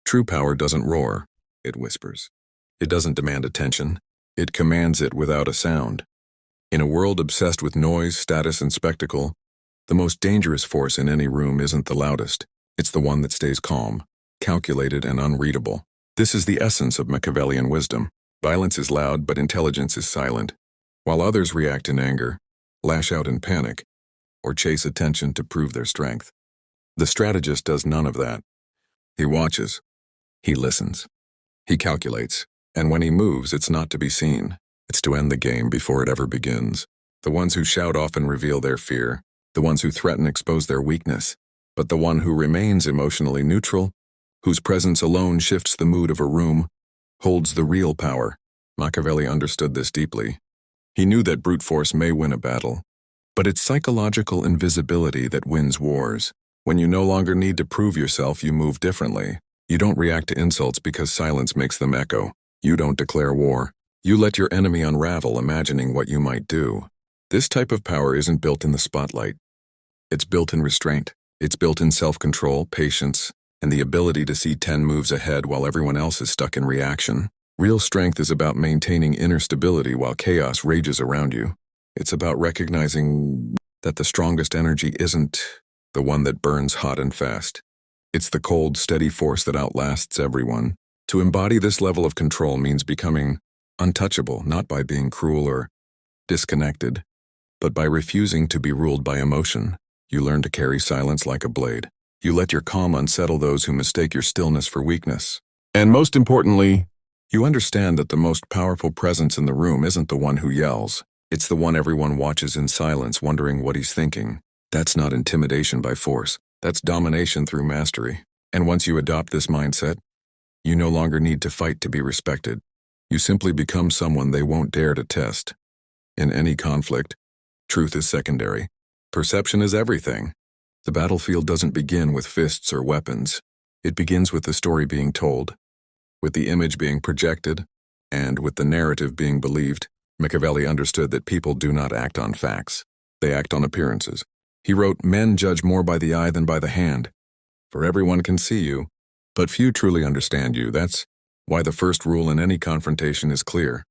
True power doesn't roar, it whispers. It doesn't demand attention, it commands it without a sound. In a world obsessed with noise, status, and spectacle, the most dangerous force in any room isn't the loudest. It's the one that stays calm, calculated, and unreadable. This is the essence of Machiavellian wisdom. Violence is loud, but intelligence is silent. While others react in anger, lash out in panic, or chase attention to prove their strength, the strategist does none of that. He watches. He listens. He calculates. And when he moves, it's not to be seen. It's to end the game before it ever begins. The ones who shout often reveal their fear. The ones who threaten expose their weakness. But the one who remains emotionally neutral, whose presence alone shifts the mood of a room, holds the real power. Machiavelli understood this deeply. He knew that brute force may win a battle, but it's psychological invisibility that wins wars. When you no longer need to prove yourself, you move differently. You don't react to insults because silence makes them echo. You don't declare war. You let your enemy unravel, imagining what you might do. This type of power isn't built in the spotlight. It's built in restraint. It's built in self-control, patience, and the ability to see 10 moves ahead while everyone else is stuck in reaction. Real strength is about maintaining inner stability while chaos rages around you. It's about recognizing that the strongest energy isn't the one that burns hot and fast. It's the cold, steady force that outlasts everyone. To embody this level of control means becoming untouchable, not by being cruel or disconnected, but by refusing to be ruled by emotion. You learn to carry silence like a blade. You let your calm unsettle those who mistake your stillness for weakness. And most importantly, you understand that the most powerful presence in the room isn't the one who yells. It's the one everyone watches in silence, wondering what he's thinking. That's not intimidation by force. That's domination through mastery. And once you adopt this mindset, you no longer need to fight to be respected. You simply become someone they won't dare to test. In any conflict, truth is secondary. Perception is everything. The battlefield doesn't begin with fists or weapons. It begins with the story being told, with the image being projected, and with the narrative being believed. Machiavelli understood that people do not act on facts. They act on appearances. He wrote, "Men judge more by the eye than by the hand. For everyone can see you, but few truly understand you." That's why the first rule in any confrontation is clear.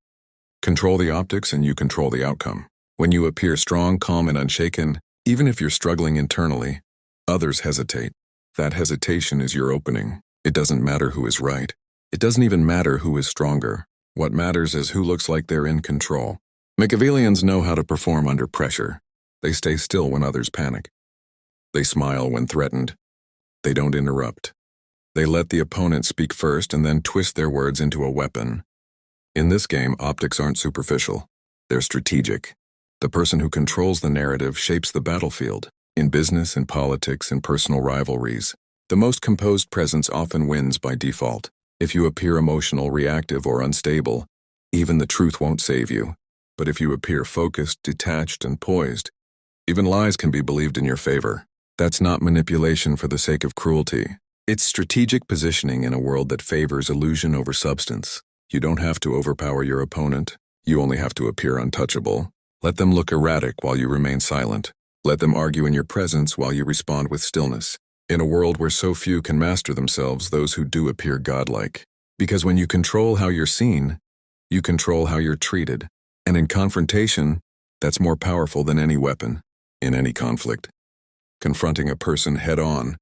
Control the optics and you control the outcome. When you appear strong, calm, and unshaken, even if you're struggling internally, others hesitate. That hesitation is your opening. It doesn't matter who is right. It doesn't even matter who is stronger. What matters is who looks like they're in control. Machiavellians know how to perform under pressure. They stay still when others panic. They smile when threatened. They don't interrupt. They let the opponent speak first and then twist their words into a weapon. In this game, optics aren't superficial. They're strategic. The person who controls the narrative shapes the battlefield. In business, in politics, in personal rivalries, the most composed presence often wins by default. If you appear emotional, reactive, or unstable, even the truth won't save you. But if you appear focused, detached, and poised, even lies can be believed in your favor. That's not manipulation for the sake of cruelty. It's strategic positioning in a world that favors illusion over substance. You don't have to overpower your opponent. You only have to appear untouchable. Let them look erratic while you remain silent. Let them argue in your presence while you respond with stillness. In a world where so few can master themselves, those who do appear godlike. Because when you control how you're seen, you control how you're treated. And in confrontation, that's more powerful than any weapon. In any conflict, confronting a person head-on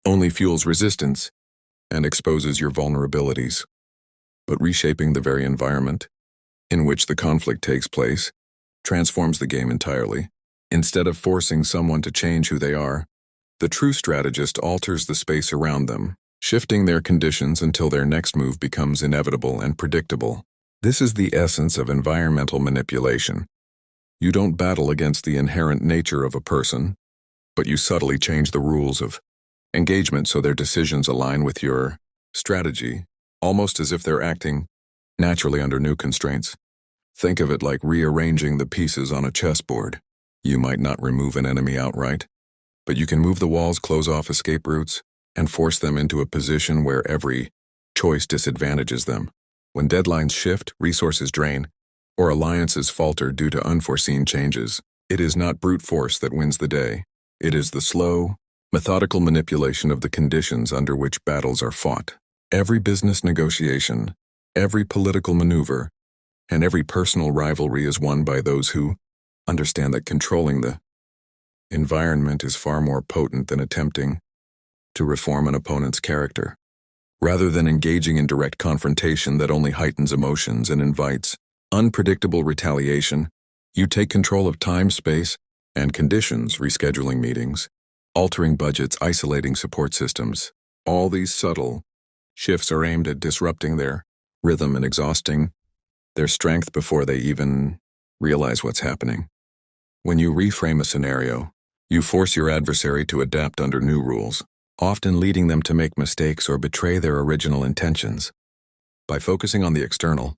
only fuels resistance and exposes your vulnerabilities. But reshaping the very environment in which the conflict takes place transforms the game entirely. Instead of forcing someone to change who they are, the true strategist alters the space around them, shifting their conditions until their next move becomes inevitable and predictable. This is the essence of environmental manipulation. You don't battle against the inherent nature of a person, but you subtly change the rules of engagement so their decisions align with your strategy, almost as if they're acting naturally under new constraints. Think of it like rearranging the pieces on a chessboard. You might not remove an enemy outright, but you can move the walls, close off escape routes, and force them into a position where every choice disadvantages them. When deadlines shift, resources drain, or alliances falter due to unforeseen changes, it is not brute force that wins the day. It is the slow, methodical manipulation of the conditions under which battles are fought. Every business negotiation, every political maneuver, and every personal rivalry is won by those who understand that controlling the environment is far more potent than attempting to reform an opponent's character. Rather than engaging in direct confrontation that only heightens emotions and invites unpredictable retaliation, you take control of time, space, and conditions, rescheduling meetings, altering budgets, isolating support systems. All these subtle shifts are aimed at disrupting their rhythm and exhausting their strength before they even realize what's happening. When you reframe a scenario, you force your adversary to adapt under new rules, often leading them to make mistakes or betray their original intentions. By focusing on the external,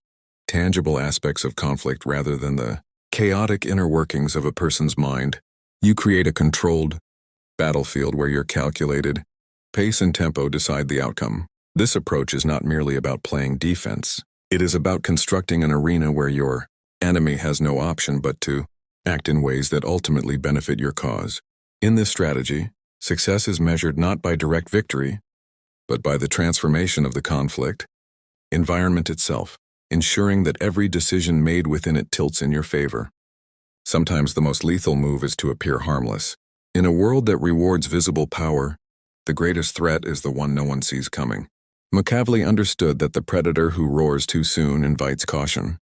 tangible aspects of conflict rather than the chaotic inner workings of a person's mind, you create a controlled battlefield where your calculated pace and tempo decide the outcome. This approach is not merely about playing defense. It is about constructing an arena where your enemy has no option but to act in ways that ultimately benefit your cause. In this strategy, success is measured not by direct victory, but by the transformation of the conflict environment itself, ensuring that every decision made within it tilts in your favor. Sometimes the most lethal move is to appear harmless. In a world that rewards visible power, the greatest threat is the one no one sees coming. Machiavelli understood that the predator who roars too soon invites caution,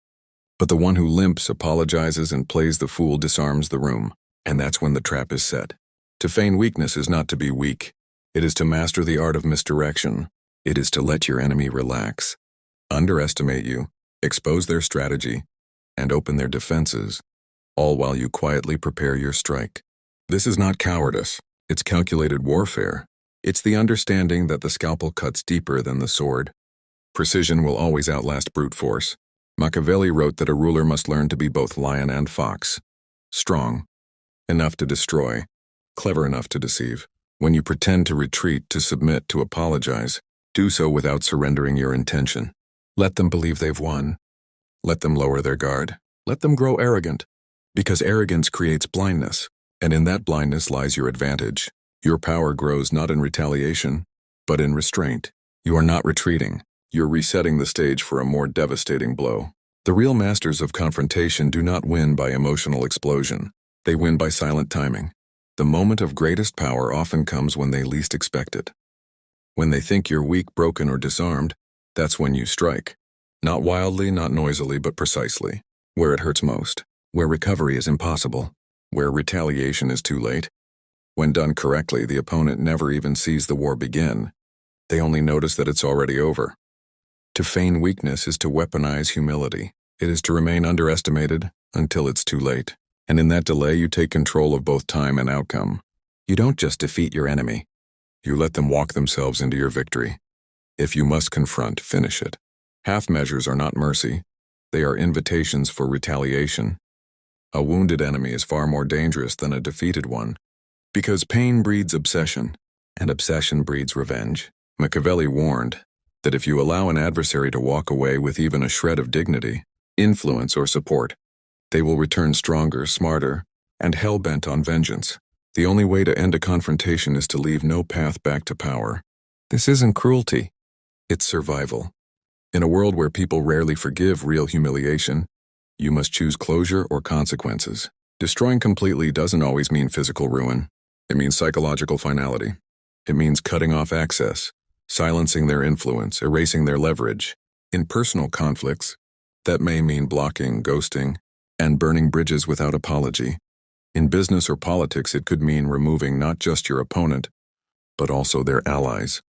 but the one who limps, apologizes, and plays the fool disarms the room, and that's when the trap is set. To feign weakness is not to be weak. It is to master the art of misdirection. It is to let your enemy relax, underestimate you, expose their strategy, and open their defenses, all while you quietly prepare your strike. This is not cowardice. It's calculated warfare. It's the understanding that the scalpel cuts deeper than the sword. Precision will always outlast brute force. Machiavelli wrote that a ruler must learn to be both lion and fox. Strong enough to destroy, clever enough to deceive. When you pretend to retreat, to submit, to apologize, do so without surrendering your intention. Let them believe they've won. Let them lower their guard. Let them grow arrogant. Because arrogance creates blindness, and in that blindness lies your advantage. Your power grows not in retaliation, but in restraint. You are not retreating. You're resetting the stage for a more devastating blow. The real masters of confrontation do not win by emotional explosion. They win by silent timing. The moment of greatest power often comes when they least expect it. When they think you're weak, broken, or disarmed, that's when you strike. Not wildly, not noisily, but precisely. Where it hurts most. Where recovery is impossible. Where retaliation is too late. When done correctly, the opponent never even sees the war begin. They only notice that it's already over. To feign weakness is to weaponize humility. It is to remain underestimated until it's too late. And in that delay, you take control of both time and outcome. You don't just defeat your enemy. You let them walk themselves into your victory. If you must confront, finish it. Half measures are not mercy. They are invitations for retaliation. A wounded enemy is far more dangerous than a defeated one, because pain breeds obsession, and obsession breeds revenge. Machiavelli warned that if you allow an adversary to walk away with even a shred of dignity, influence, or support, they will return stronger, smarter, and hell-bent on vengeance. The only way to end a confrontation is to leave no path back to power. This isn't cruelty. It's survival. In a world where people rarely forgive real humiliation, you must choose closure or consequences. Destroying completely doesn't always mean physical ruin. It means psychological finality. It means cutting off access, silencing their influence, erasing their leverage. In personal conflicts, that may mean blocking, ghosting, and burning bridges without apology. In business or politics, it could mean removing not just your opponent, but also their allies,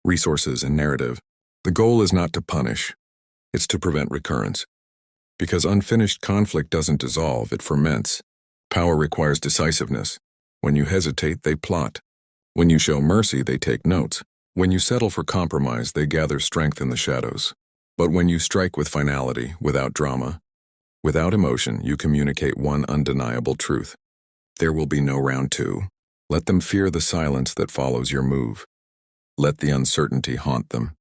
resources, and narrative. The goal is not to punish. It's to prevent recurrence. Because unfinished conflict doesn't dissolve, it ferments. Power requires decisiveness. When you hesitate, they plot. When you show mercy, they take notes. When you settle for compromise, they gather strength in the shadows. But when you strike with finality, without drama, without emotion, you communicate one undeniable truth. There will be no round two. Let them fear the silence that follows your move. Let the uncertainty haunt them.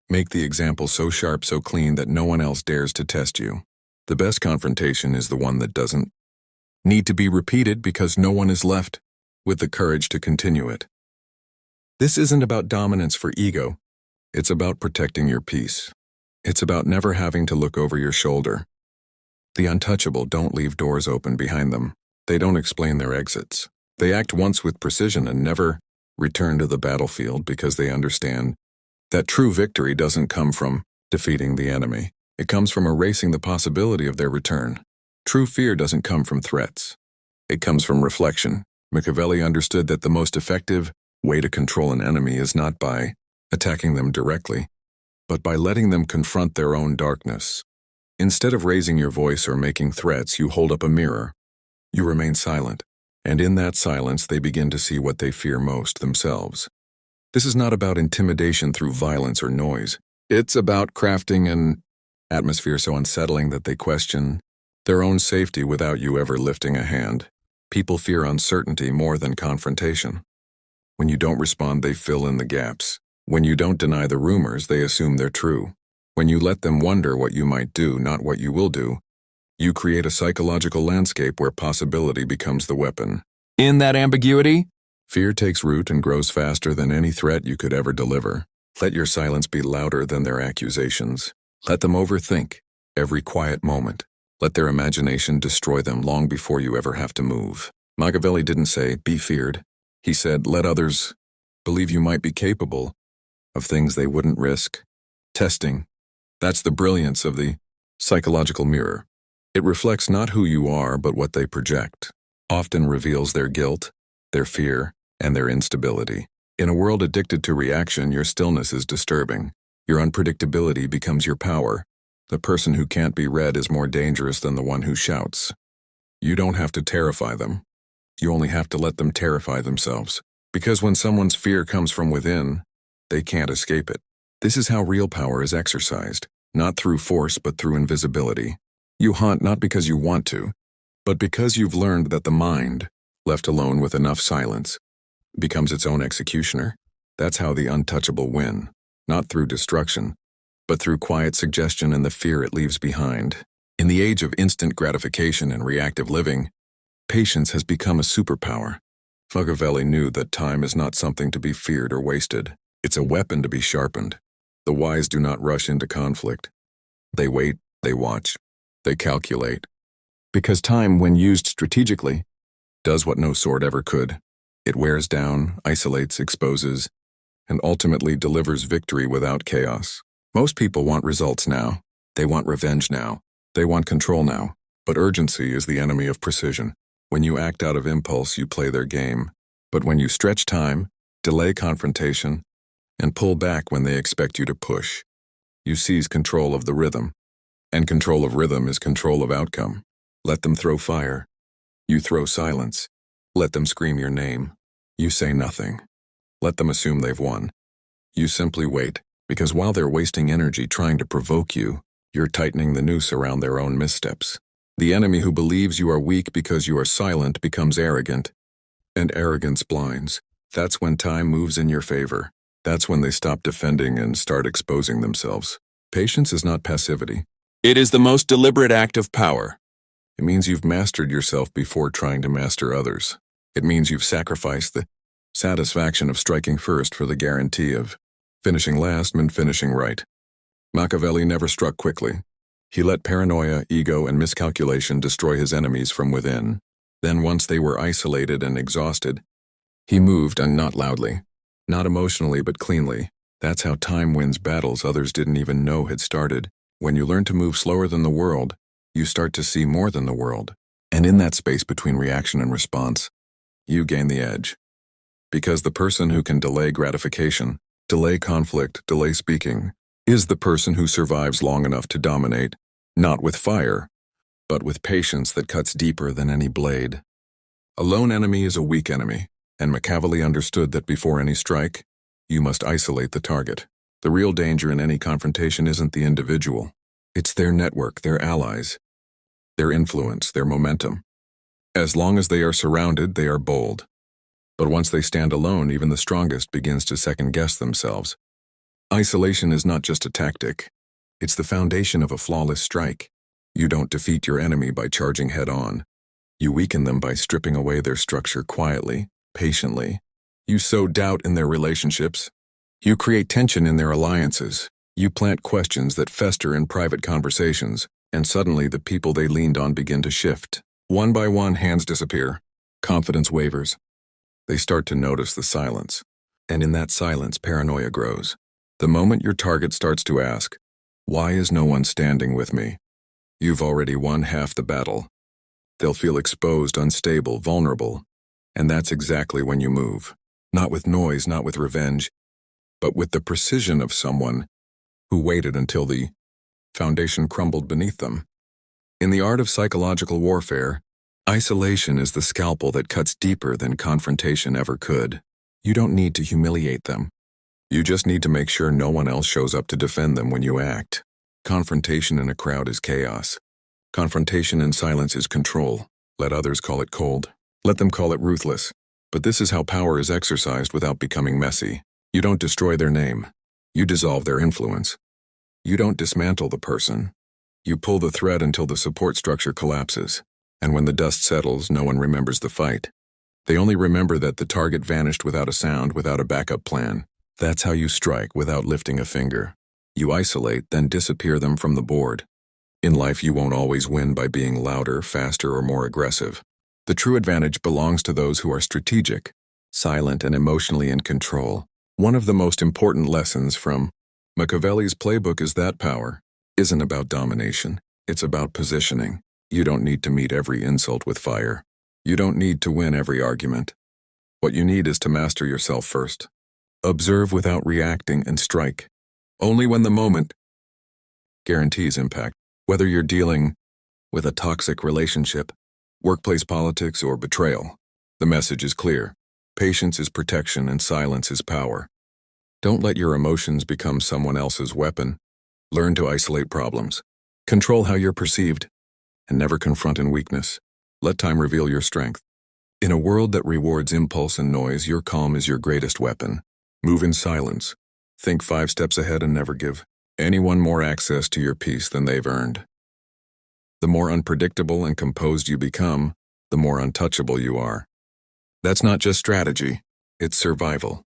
Make the example so sharp, so clean that no one else dares to test you. The best confrontation is the one that doesn't need to be repeated because no one is left with the courage to continue it. This isn't about dominance for ego. It's about protecting your peace. It's about never having to look over your shoulder. The untouchable don't leave doors open behind them. They don't explain their exits. They act once with precision and never return to the battlefield because they understand that true victory doesn't come from defeating the enemy. It comes from erasing the possibility of their return. True fear doesn't come from threats. It comes from reflection. Machiavelli understood that the most effective way to control an enemy is not by attacking them directly, but by letting them confront their own darkness. Instead of raising your voice or making threats, you hold up a mirror. You remain silent, and in that silence they begin to see what they fear most themselves. This is not about intimidation through violence or noise. It's about crafting an atmosphere so unsettling that they question their own safety without you ever lifting a hand. People fear uncertainty more than confrontation. When you don't respond, they fill in the gaps. When you don't deny the rumors, they assume they're true. When you let them wonder what you might do, not what you will do, you create a psychological landscape where possibility becomes the weapon. In that ambiguity, fear takes root and grows faster than any threat you could ever deliver. Let your silence be louder than their accusations. Let them overthink every quiet moment. Let their imagination destroy them long before you ever have to move. Machiavelli didn't say, be feared. He said, let others believe you might be capable of things they wouldn't risk. Testing. That's the brilliance of the psychological mirror. It reflects not who you are, but what they project. Often reveals their guilt, their fear, and their instability. In a world addicted to reaction, your stillness is disturbing. Your unpredictability becomes your power. The person who can't be read is more dangerous than the one who shouts. You don't have to terrify them. You only have to let them terrify themselves. Because when someone's fear comes from within, they can't escape it. This is how real power is exercised, not through force but through invisibility. You haunt not because you want to, but because you've learned that the mind, left alone with enough silence, becomes its own executioner. That's how the untouchable win, not through destruction, but through quiet suggestion and the fear it leaves behind. In the age of instant gratification and reactive living, patience has become a superpower. Machiavelli knew that time is not something to be feared or wasted. It's a weapon to be sharpened. The wise do not rush into conflict. They wait, they watch, they calculate. Because time, when used strategically, does what no sword ever could. It wears down, isolates, exposes, and ultimately delivers victory without chaos. Most people want results now. They want revenge now. They want control now. But urgency is the enemy of precision. When you act out of impulse, you play their game. But when you stretch time, delay confrontation, and pull back when they expect you to push, you seize control of the rhythm. And control of rhythm is control of outcome. Let them throw fire. You throw silence. Let them scream your name. You say nothing. Let them assume they've won. You simply wait. Because while they're wasting energy trying to provoke you, you're tightening the noose around their own missteps. The enemy who believes you are weak because you are silent becomes arrogant, and arrogance blinds. That's when time moves in your favor. That's when they stop defending and start exposing themselves. Patience is not passivity. It is the most deliberate act of power. It means you've mastered yourself before trying to master others. It means you've sacrificed the satisfaction of striking first for the guarantee of finishing last meant finishing right. Machiavelli never struck quickly. He let paranoia, ego, and miscalculation destroy his enemies from within. Then once they were isolated and exhausted, he moved, and not loudly, not emotionally but cleanly. That's how time wins battles others didn't even know had started. When you learn to move slower than the world, you start to see more than the world. And in that space between reaction and response, you gain the edge. Because the person who can delay gratification, delay conflict, delay speaking, is the person who survives long enough to dominate, not with fire, but with patience that cuts deeper than any blade. A lone enemy is a weak enemy, and Machiavelli understood that before any strike, you must isolate the target. The real danger in any confrontation isn't the individual. It's their network, their allies, their influence, their momentum. As long as they are surrounded, they are bold. But once they stand alone, even the strongest begins to second-guess themselves. Isolation is not just a tactic. It's the foundation of a flawless strike. You don't defeat your enemy by charging head-on. You weaken them by stripping away their structure quietly, patiently. You sow doubt in their relationships, You create tension in their alliances. You plant questions that fester in private conversations, and suddenly the people they leaned on begin to shift. One by one, hands disappear. Confidence wavers. They start to notice the silence. And in that silence, paranoia grows. The moment your target starts to ask, "Why is no one standing with me?" you've already won half the battle. They'll feel exposed, unstable, vulnerable. And that's exactly when you move. Not with noise, not with revenge, but with the precision of someone who waited until the foundation crumbled beneath them. In the art of psychological warfare, isolation is the scalpel that cuts deeper than confrontation ever could. You don't need to humiliate them. You just need to make sure no one else shows up to defend them when you act. Confrontation in a crowd is chaos. Confrontation in silence is control. Let others call it cold. Let them call it ruthless. But this is how power is exercised without becoming messy. You don't destroy their name. You dissolve their influence. You don't dismantle the person. You pull the thread until the support structure collapses. And when the dust settles, no one remembers the fight. They only remember that the target vanished without a sound, without a backup plan. That's how you strike without lifting a finger. You isolate, then disappear them from the board. In life, you won't always win by being louder, faster, or more aggressive. The true advantage belongs to those who are strategic, silent, and emotionally in control. One of the most important lessons from Machiavelli's playbook is that power isn't about domination. It's about positioning. You don't need to meet every insult with fire. You don't need to win every argument. What you need is to master yourself first. Observe without reacting and strike. Only when the moment guarantees impact. Whether you're dealing with a toxic relationship, workplace politics, or betrayal, the message is clear. Patience is protection and silence is power. Don't let your emotions become someone else's weapon. Learn to isolate problems. Control how you're perceived, and never confront in weakness. Let time reveal your strength. In a world that rewards impulse and noise, your calm is your greatest weapon. Move in silence. Think 5 steps ahead and never give anyone more access to your peace than they've earned. The more unpredictable and composed you become, the more untouchable you are. That's not just strategy, it's survival.